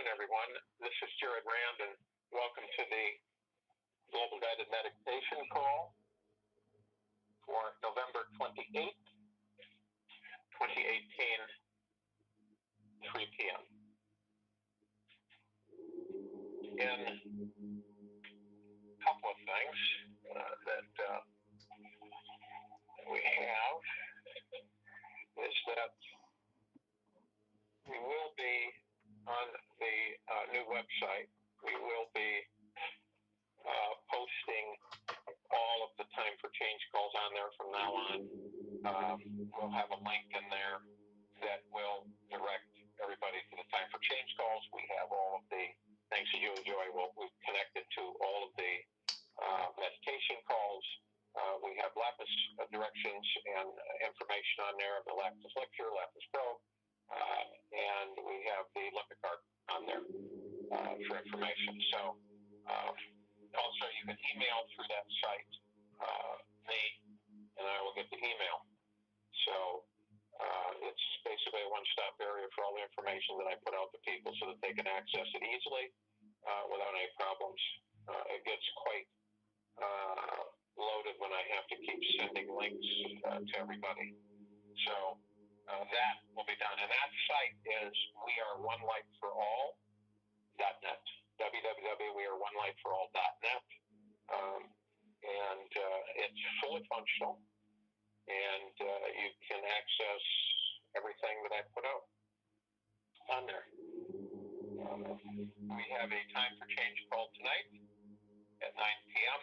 afternoon, everyone. This is Jared Rand, and welcome to the Global Guided Meditation Call for November 28th, 2018, 3 p.m. In a couple of things that we have is that we will be on the new website. We will be posting all of the Time for Change calls on there from now on. We'll have a link in there that will direct everybody to the Time for Change calls. We have all of the things that you enjoy. We've connected to all of the meditation calls. We have Lapis directions and information on there, the Lapis Lecture, Lapis Pro, and we have the Olympic Art on there for information. So also you can email through that site me, and I will get the email. So it's basically a one-stop area for all the information that I put out to people so that they can access it easily without any problems. It gets quite loaded when I have to keep sending links to everybody. So that will be done. And that site is weareonelightforall.net, www.weareonelightforall.net. And it's fully functional, and you can access everything that I put out on there. We have a Time for Change call tonight at 9 p.m.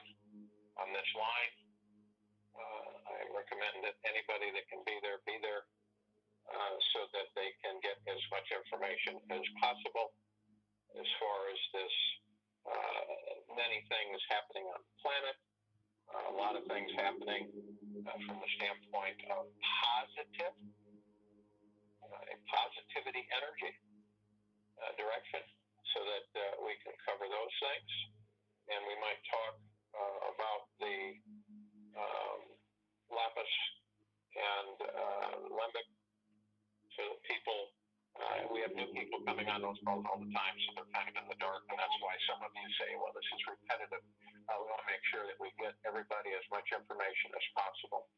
on this line. I recommend that anybody that can be there, so that they can get as much information as possible as far as this many things happening on the planet, a lot of things happening from the standpoint of a positivity energy direction, so that we can cover those things. And we might talk about the Lapis and Limbic, so that people, we have new people coming on those calls all the time, so they're kind of in the dark, and that's why some of you say, well, this is repetitive. We want to make sure that we get everybody as much information as possible.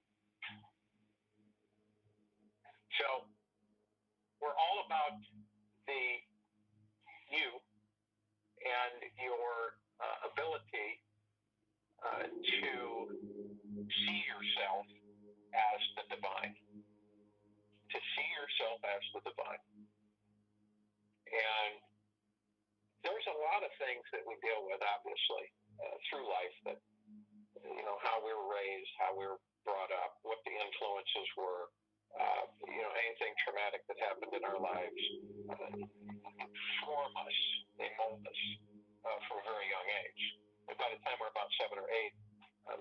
So we're all about you and your ability to see yourself as the divine. To see yourself as the divine. And there's a lot of things that we deal with, obviously, through life, that, how we were raised, how we were brought up, what the influences were, anything traumatic that happened in our lives, form us, they mold us from a very young age. And by the time we're about 7 or 8,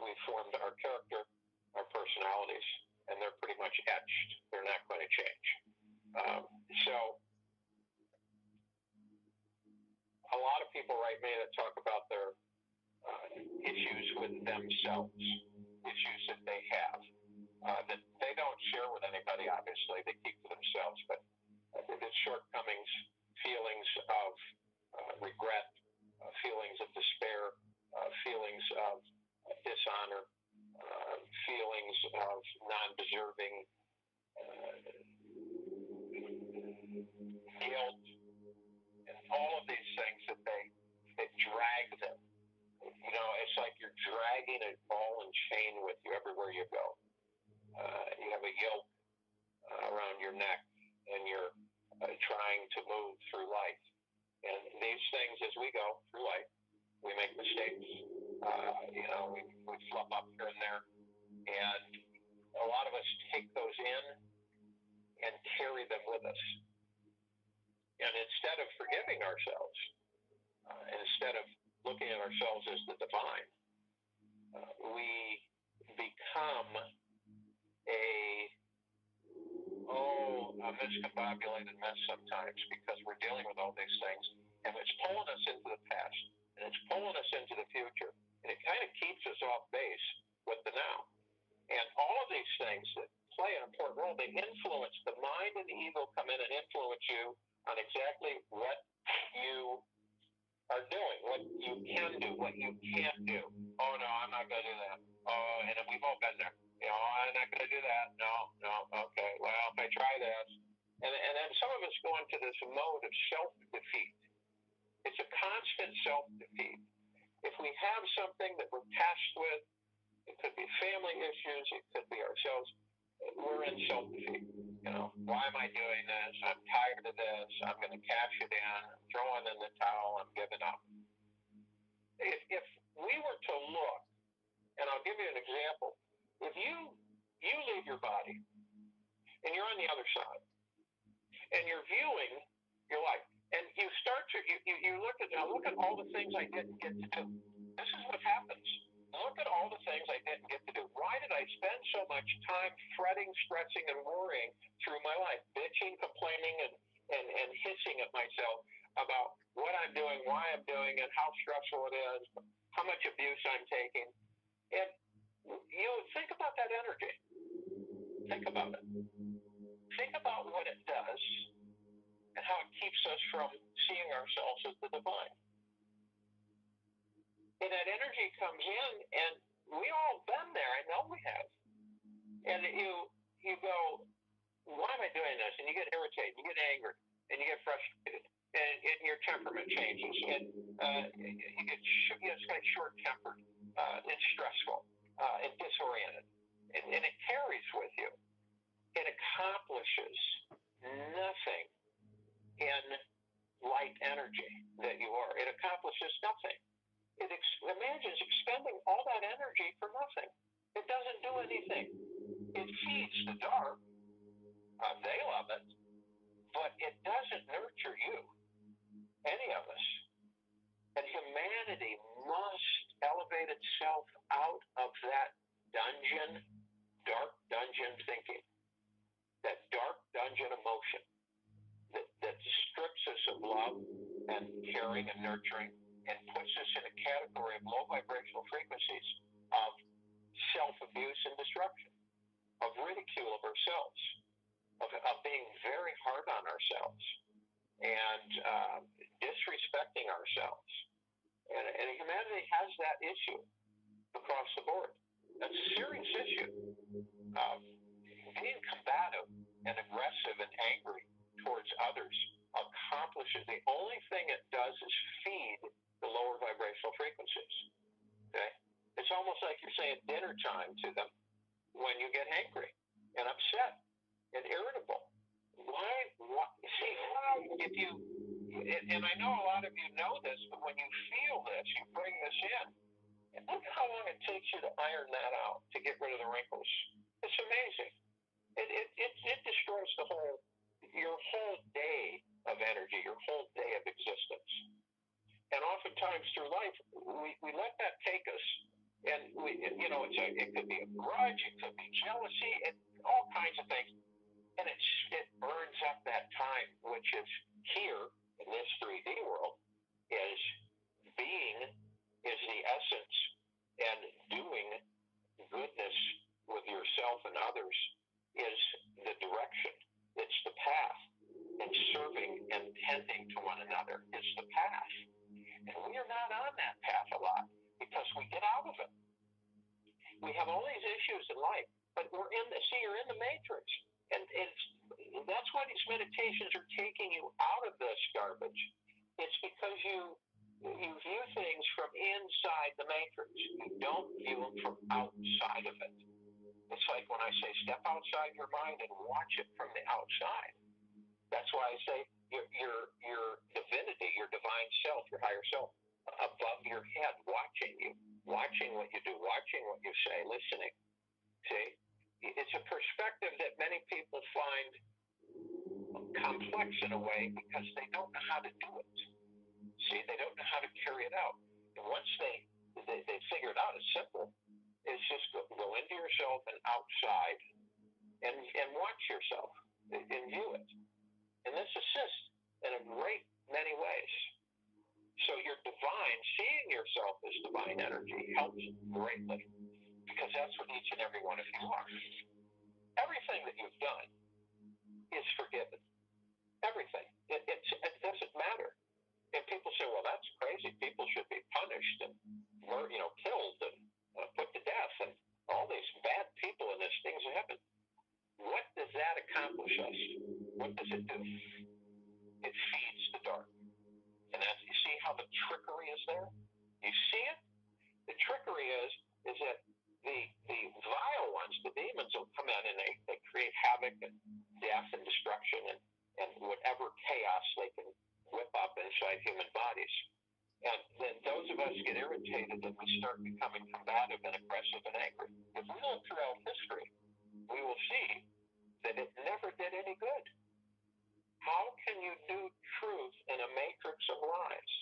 we formed our character, our personalities, and they're pretty much etched. They're not going to change. So a lot of people write me that talk about their issues with themselves, issues that they have, that they don't share with anybody, obviously. They keep to themselves, but it's shortcomings, feelings of regret, feelings of despair, feelings of dishonor, feelings of non-deserving, guilt, and all of these things that drag them. It's like you're dragging a ball and chain with you everywhere you go. You have a yoke around your neck, and you're trying to move through life. And these things, as we go through life, we make mistakes. We flub up here and there. And a lot of us take those in and carry them with us. And instead of forgiving ourselves, instead of looking at ourselves as the divine, we become a miscombobulated mess sometimes, because we're dealing with all these things, and it's pulling us into the past, and it's pulling us into the future, and it kind of keeps us off base with the now. And all of these things that play an important role, they influence the mind, and the ego come in and influence you on exactly what you are doing, what you can do, what you can't do. Oh no, I'm not going to do that. Oh, and we've all been there. I'm not going to do that. No, no, okay. Well, if I try this, and then some of us go into this mode of self defeat. It's a constant self defeat. If we have something that we're tasked with, it could be family issues, it could be ourselves. We're in self defeat. Why am I doing this? I'm tired of this. I'm going to cash it in. I'm throwing in the towel. I'm giving up. If we were to look, and I'll give you an example. If you leave your body and you're on the other side and you're viewing your life and you start to you look at all the things I didn't get to do. This is what happens. Look at all the things I didn't get to do. Why did I spend so much time fretting, stressing, and worrying through my life, bitching, complaining, and hissing at myself about what I'm doing, why I'm doing it, how stressful it is, how much abuse I'm taking. And think about that energy. Think about it. Think about what it does and how it keeps us from seeing ourselves as the divine. And that energy comes in, and we all been there. I know we have. And you go, why am I doing this? And you get irritated, you get angry, and you get frustrated, and your temperament changes, and you get short-tempered, it's stressful, and disoriented, and it carries with you. It accomplishes nothing in light energy that you are. It accomplishes nothing. It imagines expending all that energy for nothing. It doesn't do anything. It feeds the dark. They love it, but it doesn't nurture you, any of us. And humanity must elevate itself out of that dungeon, dark dungeon thinking, that dark dungeon emotion that strips us of love and caring and nurturing and puts us in a category of low vibrational frequencies of self-abuse and destruction, of ridicule of ourselves, of being very hard on ourselves and disrespecting ourselves. And humanity has that issue across the board. That's a serious issue. Being combative and aggressive and angry towards others accomplishes, the only thing it does is feed the lower vibrational frequencies. Okay? It's almost like you're saying dinner time to them when you get angry and upset and irritable. Why? See, if you, and I know a lot of you know this, but when you feel this, you bring this in. And look at how long it takes you to iron that out, to get rid of the wrinkles. It's amazing. It destroys your whole day of energy, your whole day of existence. And oftentimes through life, we let that take us. And it could be a grudge, it could be jealousy, all kinds of things. And it burns up that time, which is here in this 3D world, is being, is the essence, and doing goodness with yourself and others is the direction. It's the path. And serving and tending to one another is the path. And we are not on that path a lot because we get out of it. We have all these issues in life, but you're in the matrix. And that's why these meditations are taking you out of this garbage. It's because you view things from inside the matrix. You don't view them from outside of it. It's like when I say step outside your mind and watch it from the outside. That's why I say your divinity, your divine self, your higher self, above your head, watching you, watching what you do, watching what you say, listening. See? It's a perspective that many people find complex in a way because they don't know how to do it. See, they don't know how to carry it out. And once they figure it out, it's simple. It's just go into yourself and outside and watch yourself and view it. And this assists in a great many ways. So your divine, seeing yourself as divine energy helps greatly because that's what each and every one of you are. Everything that you've done is forgiven. Everything. It doesn't matter. And people say, well, that's crazy. People should be punished and, killed and put to death. And all these bad people and these things happen. What does that accomplish us? What does it do? It feeds the dark. And that's, you see how the trickery is there? You see it? The trickery is that the vile ones, the demons, will come in and they create havoc and death and destruction and whatever chaos they can whip up inside human bodies. And then those of us get irritated and we start becoming combative and aggressive and angry. If we look throughout history, we will see that it never did any good. How can you do truth in a matrix of lies?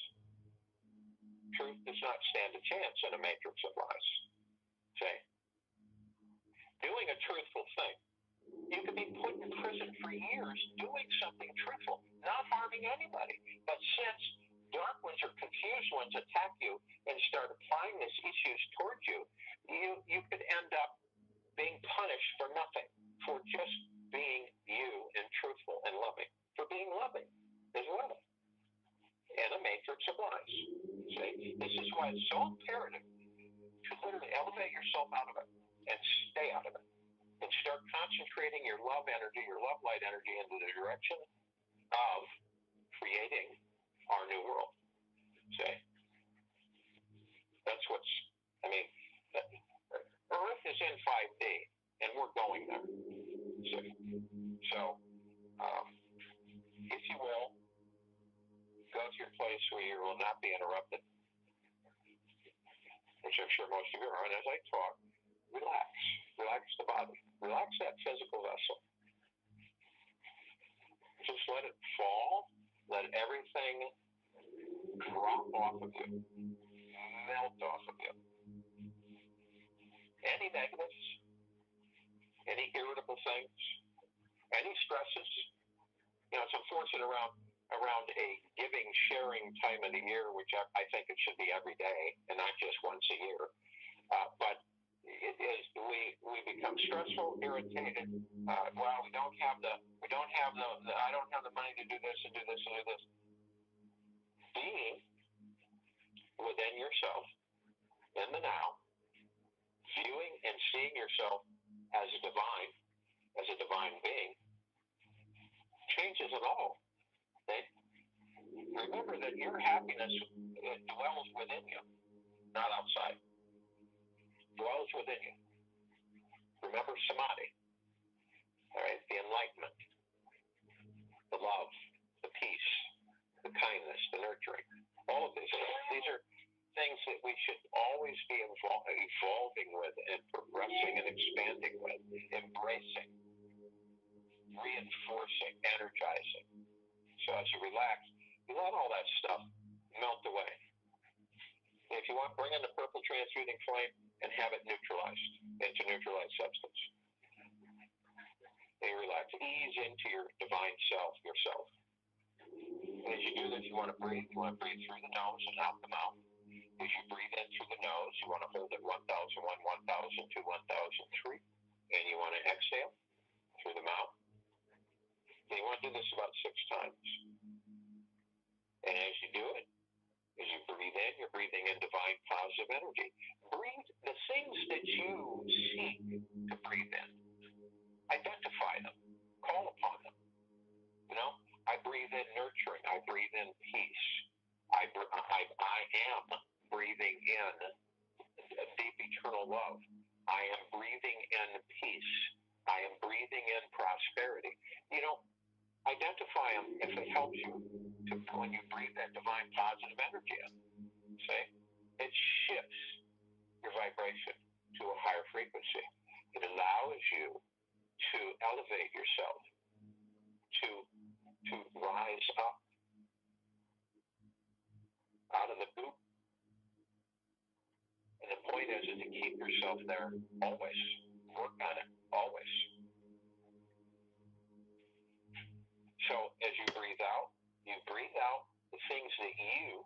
Truth does not stand a chance in a matrix of lies. See? Doing a truthful thing. You could be put in prison for years doing something truthful, not harming anybody. But since dark ones or confused ones attack you and start applying these issues towards you, you could end up being punished for nothing, for just being you and truthful and loving, for being loving as well. And a matrix of lies. See? This is why it's so imperative to literally elevate yourself out of it and stay out of it. And start concentrating your love energy, your love light energy into the direction of creating our new world. See? That's what's, Earth is in 5D, and we're going there. See? So, if you will, go to your place where you will not be interrupted, which I'm sure most of you are, and as I talk, relax. Relax the body. Relax that physical vessel. Just let it fall. Let everything drop off of you. Melt off of you. Any negatives, any irritable things, any stresses. It's unfortunate around a giving, sharing time of the year, which I think it should be every day and not just once a year. But it is we become stressful, irritated. Well, I don't have the money to do this and do this and do this. Being within yourself in the now, viewing and seeing yourself as a divine being, changes it all. Okay? Remember that your happiness dwells within you, not outside. Dwells within you. Remember samadhi. All right, the enlightenment, the love, the peace, the kindness, the nurturing. All of these are things that we should always be evolving with and progressing and expanding with, embracing, reinforcing, energizing. So as you relax, you let all that stuff melt away. If you want, bring in the purple transmuting flame and have it neutralized into neutralized substance. And you relax. Ease into your divine self, yourself. And as you do this, you want to breathe. You want to breathe through the nose and out the mouth. As you breathe in through the nose, you want to hold it 1001, 1002, 1003. And you want to exhale through the mouth. And you want to do this about 6 times. And as you do it, as you breathe in, you're breathing in divine positive energy. Breathe the things that you seek to breathe in. Identify them. Call upon them. I breathe in nurturing. I breathe in peace. I am breathing in deep eternal love. I am breathing in peace. I am breathing in prosperity. Identify them if it helps you when you breathe that divine positive energy in. See? It shifts your vibration to a higher frequency. It allows you to elevate yourself, to rise up out of the goop. And the point is to keep yourself there always. Work on it always. So as you breathe out the things that you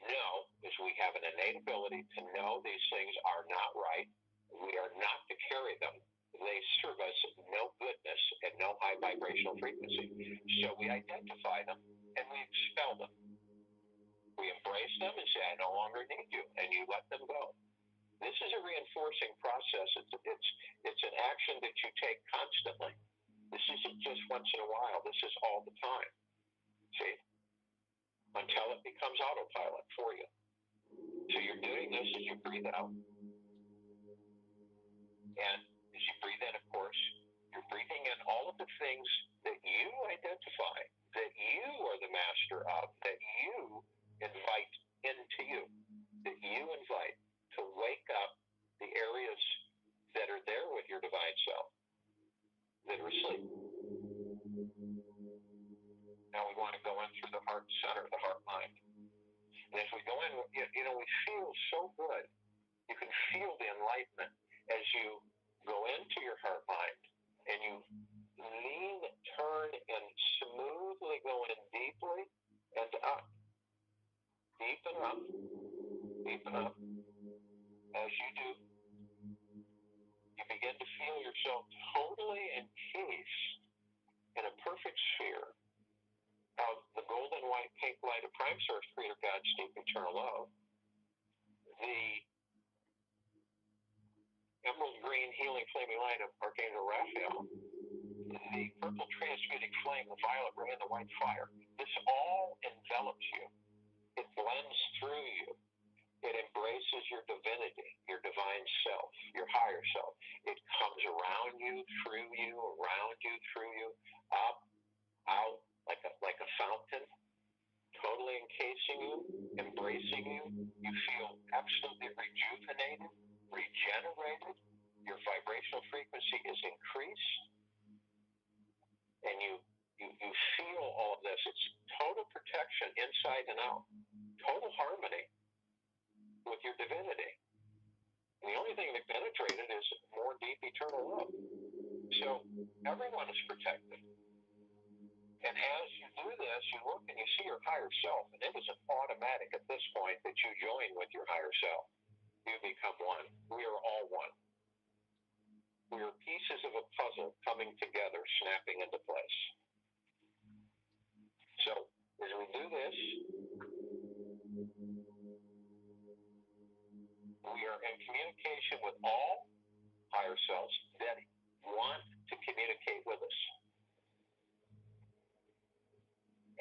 know, is we have an innate ability to know these things are not right. We are not to carry them. They serve us no goodness and no high vibrational frequency. So we identify them and we expel them. We embrace them and say, I no longer need you, and you let them go. This is a reinforcing process. It's an action that you take constantly. This isn't just once in a while. This is all the time. See? Until it becomes autopilot for you. So you're doing this as you breathe out. And as you breathe in, of course, you're breathing in all of the things that you identify, that you are the master of, that you invite into you, that you invite to wake up the areas that are there with your divine self, that are asleep. Now we want to go in through the heart center, the heart mind. And as we go in, we feel so good. You can feel the enlightenment as you go into your heart mind and you lean, turn, and smoothly go in deeply and up. Deepen up. Deepen up. As you do, you begin to feel yourself totally encased in a perfect sphere of the golden white pink light of Prime Source Creator God's deep eternal love. The emerald green healing flaming light of Archangel Raphael, the purple transmuting flame, the violet ray, and the white fire. This all envelops you. It blends through you. It embraces your divinity, your divine self, your higher self. It comes around you, through you, around you, through you, up, out, like a fountain, totally encasing you, embracing you. You feel absolutely rejuvenated, regenerated. Your vibrational frequency is increased, and you feel all of this. It's total protection inside and out, total harmony with your divinity. And the only thing that penetrated is more deep eternal love. So everyone is protected. And as you do this, you look and you see your higher self, and it is an automatic at this point that you join with your higher self. You become one. We are all one. We are pieces of a puzzle coming together, snapping into place. So as we do this, we are in communication with all higher selves that want to communicate with us.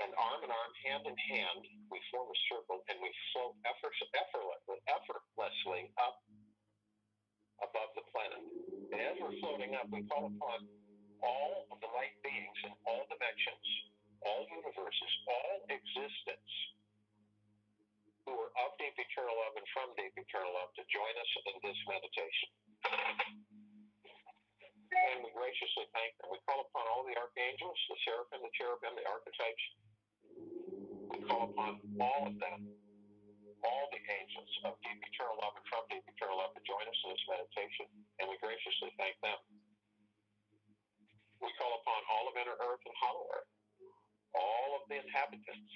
And arm in arm, hand in hand, we form a circle and we float effortlessly up above the planet. And as we're floating up, we call upon all of the light beings in all dimensions, all universes, all existence, who are of deep eternal love and from deep eternal love, to join us in this meditation. And we graciously thank them. We call upon all the archangels, the seraphim, the cherubim, the archetypes. We call upon all of them, all the angels of deep eternal love and from deep eternal love, to join us in this meditation. And we graciously thank them. We call upon all of inner earth and hollow earth, all of the inhabitants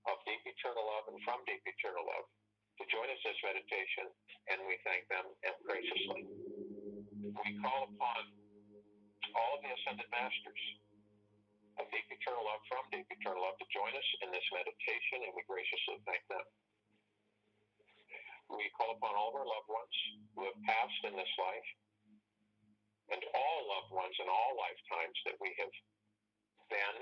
of deep eternal love and from deep eternal love, to join us in this meditation, and we thank them graciously. We call upon all of the ascended masters of deep eternal love from deep eternal love to join us in this meditation, and we graciously thank them. We call upon all of our loved ones who have passed in this life, and all loved ones in all lifetimes that we have been,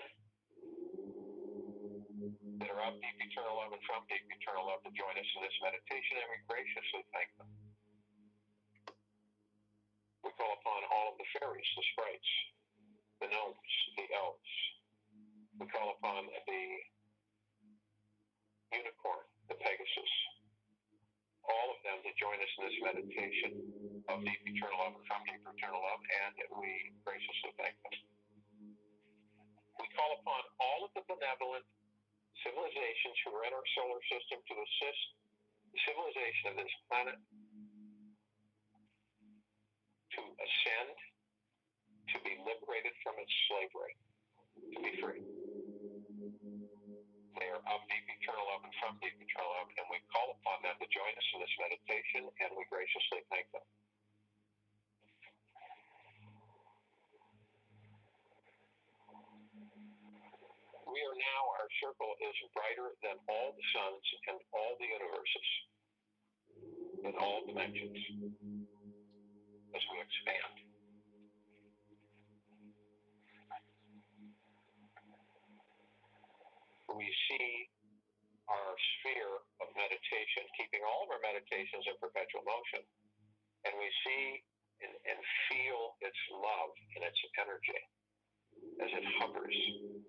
that are of deep eternal love and from deep eternal love, to join us in this meditation, and we graciously thank them. We call upon all of the fairies, the sprites, the gnomes, the elves. We call upon the unicorn, the Pegasus, all of them to join us in this meditation of deep eternal love and from deep eternal love, and we graciously thank them. We call upon all of the benevolent civilizations who are in our solar system to assist the civilization of this planet to ascend, to be liberated from its slavery, to be free. They are of deep eternal love and from deep eternal love, and we call upon them to join us in this meditation, and we graciously thank them. We are now our our circle is brighter than all the suns and all the universes in all dimensions as we expand. We see our sphere of meditation, keeping all of our meditations in perpetual motion, and we see and feel its love and its energy as it hovers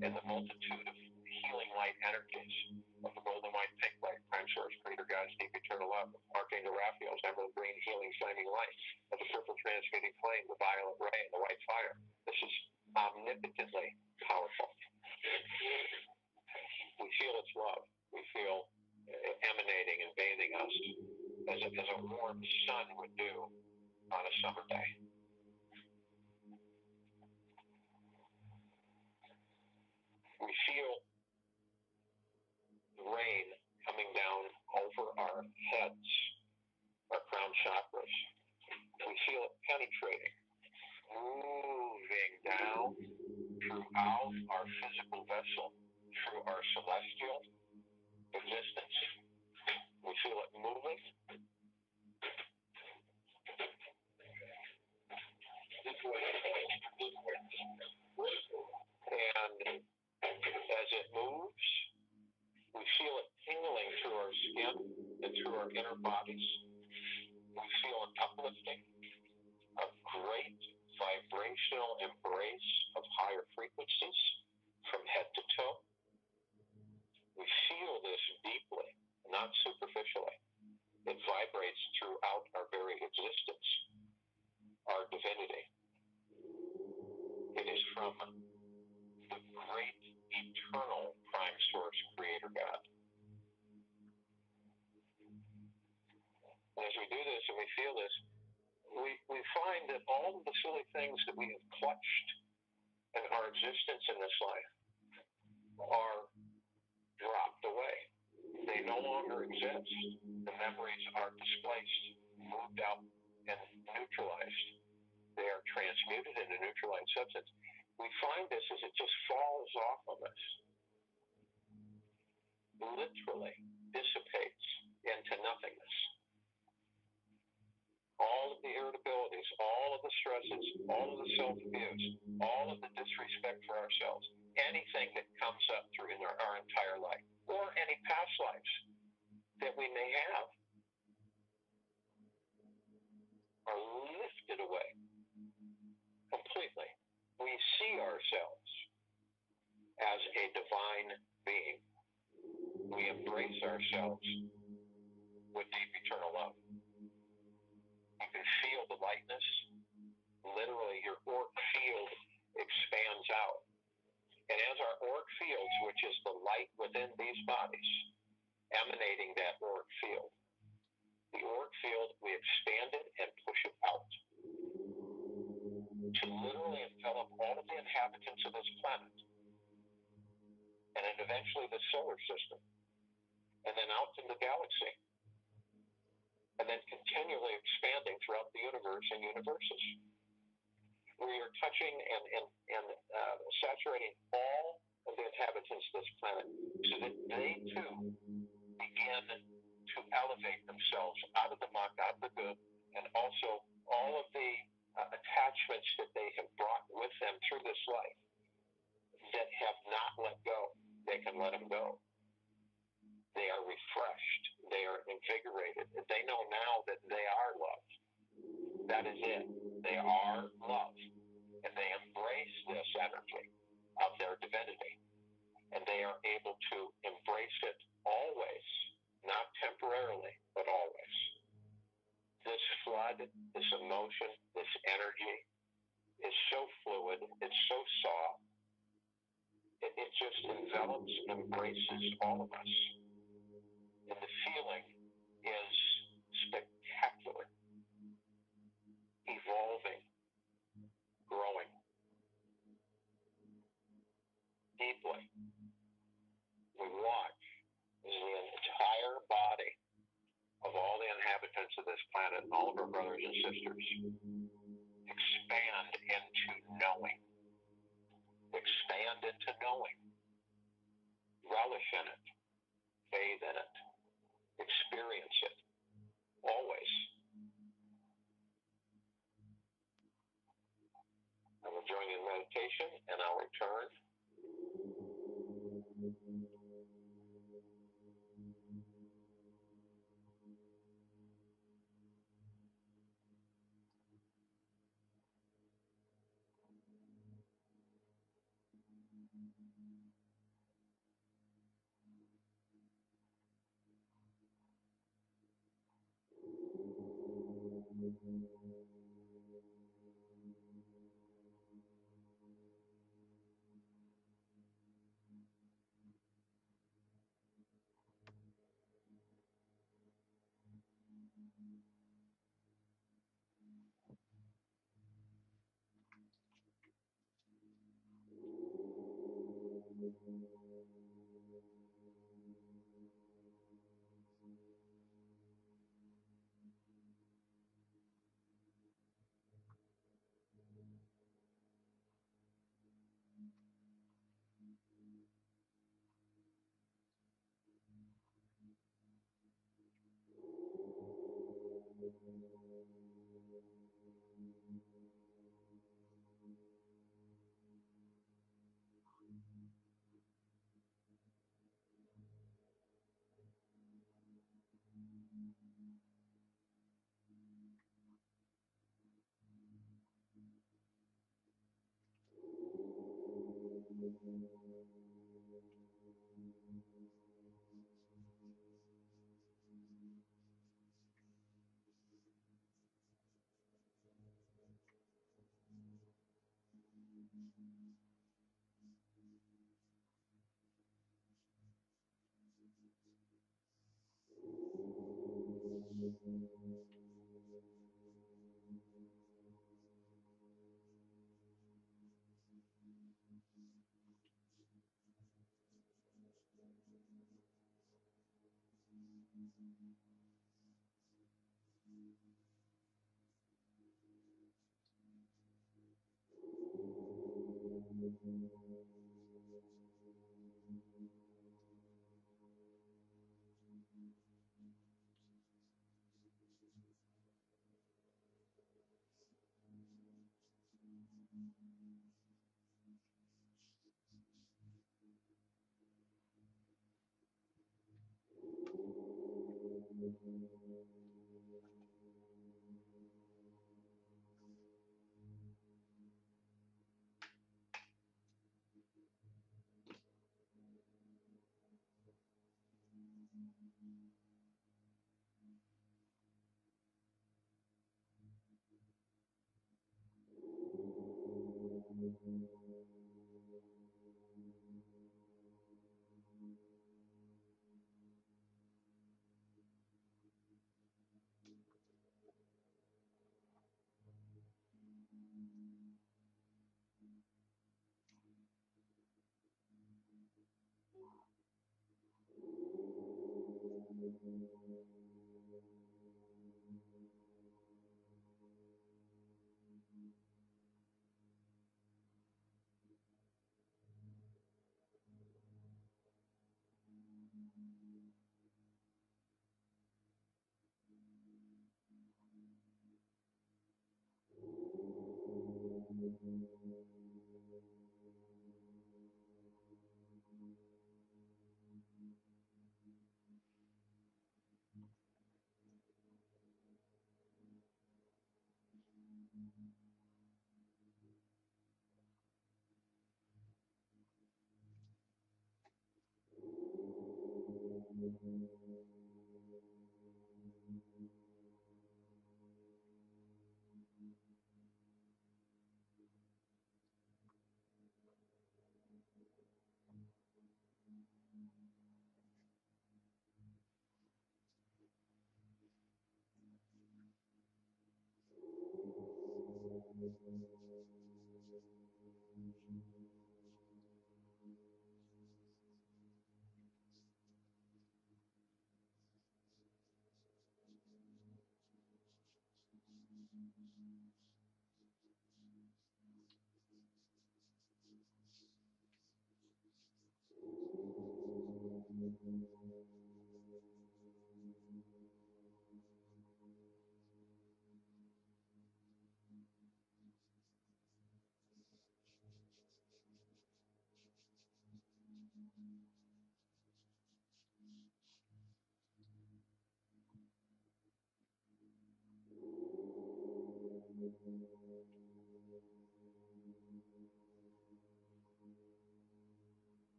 in the multitude of healing light energies of the golden white pink light, prime source, creator God's deep eternal love, Archangel Raphael's emerald green healing flaming light, of the purple transmuting flame, the violet ray, and the white fire. This is omnipotently powerful. We feel its love. We feel emanating and bathing us as a warm sun would do on a summer day. We feel the rain coming down over our heads, our crown chakras. We feel it penetrating, moving down throughout our physical vessel, through our celestial existence. We feel it moving. And as it moves, we feel it tingling through our skin and through our inner bodies. We feel an uplifting, a great vibrational embrace of higher frequencies from head to toe. We feel this deeply, not superficially. It vibrates throughout our very existence, our divinity. It is from the great eternal prime source creator God. And as we do this and we feel this, we find that all of the silly things that we have clutched in our existence in this life are dropped away. They no longer exist. The memories are displaced, moved out, and neutralized. They are transmuted into neutralized substance. We find this as it just falls off of us, literally dissipates into nothingness. All of the irritabilities, all of the stresses, all of the self-abuse, all of the disrespect for ourselves, anything that comes up through in our entire life, or any past lives that we may have, are lifted away completely. We see ourselves as a divine being. We embrace ourselves with deep eternal love. You can feel the lightness. Literally, your auric field expands out. And as our auric fields, which is the light within these bodies, emanating that auric field, the auric field, we expand it and push it out to literally envelop all of the inhabitants of this planet, and then eventually the solar system, and then out in the galaxy, and then continually expanding throughout the universe and universes. We are touching and saturating all of the inhabitants of this planet so that they too begin to elevate themselves out of the muck, out of the good, and also all of the attachments that they have brought with them through this life that have not let go. They can let them go. They are refreshed. They are invigorated. They know now that they are loved. That is it. They are loved. And they embrace this energy of their divinity. And they are able to embrace it always, not temporarily, but always. This flood, this emotion, this energy is so fluid, it's so soft, it just envelops and embraces all of us. And the feeling is spectacular, evolving, growing deeply. We watch as the entire body of all the inhabitants of this planet and all of our brothers and sisters expand into knowing. Expand into knowing. life in it, bathe in it, experience it, always. I will join in meditation and I'll return.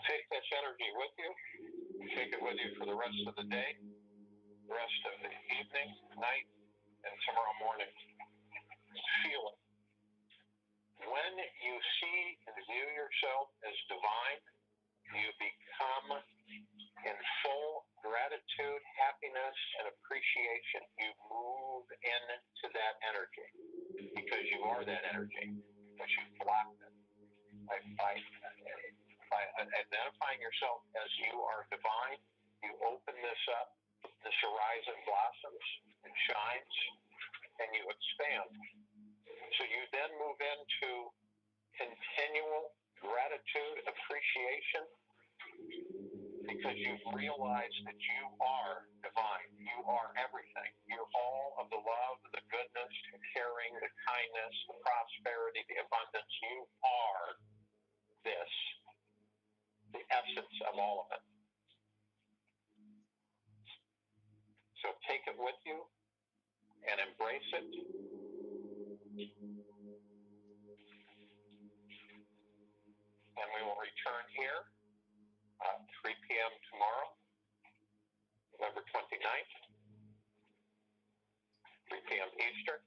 Take this energy with you. Take it with you for the rest of the day, the rest of the evening, night, and tomorrow morning. Feel it. When you see and view yourself as divine, you become in full gratitude, happiness, and appreciation. You move into that energy because you are that energy. But you block it by identifying yourself as you are divine. You open this up, this horizon blossoms and shines, and you expand. So you then move into continual gratitude, appreciation, because you've realized that you are divine. You are everything. You're all of the love, the goodness, the caring, the kindness, the prosperity, the abundance. You are this, the essence of all of it. So take it with you and embrace it. And we will return here 3 p.m. tomorrow, November 29th, 3 p.m. Eastern.